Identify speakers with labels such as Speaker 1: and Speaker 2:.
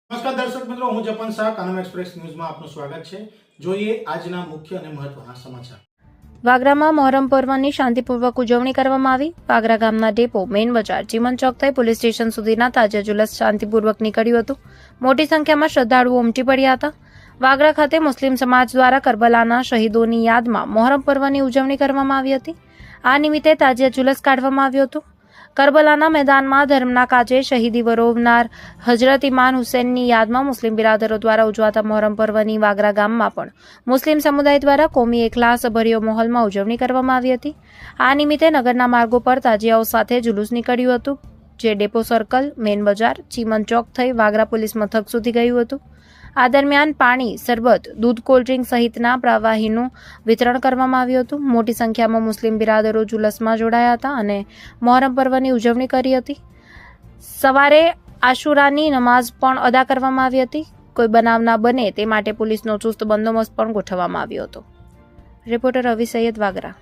Speaker 1: નમસ્કાર દર્શક મિત્રો, હું જપન શાહ, કાનમ એક્સપ્રેસ ન્યૂઝમાં આપનું સ્વાગત છે। જોઈએ આજના મુખ્ય અને મહત્વના સમાચાર।
Speaker 2: વાગરામાં મોહરમ પર્વની શાંતિપૂર્વક ઉજવણી કરવામાં આવી। વાગરા ગામના ડેપો, મેઇન બજાર, ચીમન ચોક થઈ પોલીસ સ્ટેશન સુધીના તાજિયા જુલુસ શાંતિપૂર્વક નીકળ્યું હતું। મોટી સંખ્યામાં શ્રદ્ધાળુઓ ઉમટી પડ્યા હતા। વાગરા ખાતે મુસ્લિમ સમાજ દ્વારા કરબલાના શહીદોની યાદમાં મોહરમ પર્વની ઉજવણી કરવામાં આવી હતી। આ નિમિત્તે તાજિયા જુલુસ કાઢવામાં આવ્યું હતું। કરબલાના મેદાનમાં ધર્મના કાજે શહીદી વરોવનાર હજરત ઇમામ હુસૈનની યાદમાં મુસ્લિમ બિરાદરો દ્વારા ઉજવાતા મોહરમ પર્વની વાગરા ગામમાં પણ મુસ્લિમ સમુદાય દ્વારા કોમી એખલાસભર્યો માહોલમાં ઉજવણી કરવામાં આવી હતી। આ નિમિત્તે નગરના માર્ગો પર તાજિયાઓ સાથે જુલુસ નીકળ્યું હતું, જે ડેપો સર્કલ, મેઇન બજાર, ચીમન ચોક થઈ વાગરા પોલીસ મથક સુધી ગયું હતું। આ દરમિયાન પાણી, શરબત, દૂધ, કોલ્ડ્રિંક સહિતના પ્રવાહીનું વિતરણ કરવામાં આવ્યું હતું। મોટી સંખ્યામાં મુસ્લિમ બિરાદરો જુલુસમાં જોડાયા હતા અને મોહરમ પર્વની ઉજવણી કરી હતી। સવારે આશુરાની નમાઝ પણ અદા કરવામાં આવી હતી। કોઈ બનાવ ન બને તે માટે પોલીસનો ચુસ્ત બંદોબસ્ત પણ ગોઠવવામાં આવ્યો હતો। રિપોર્ટર રવિ સૈયદ, વાગરા।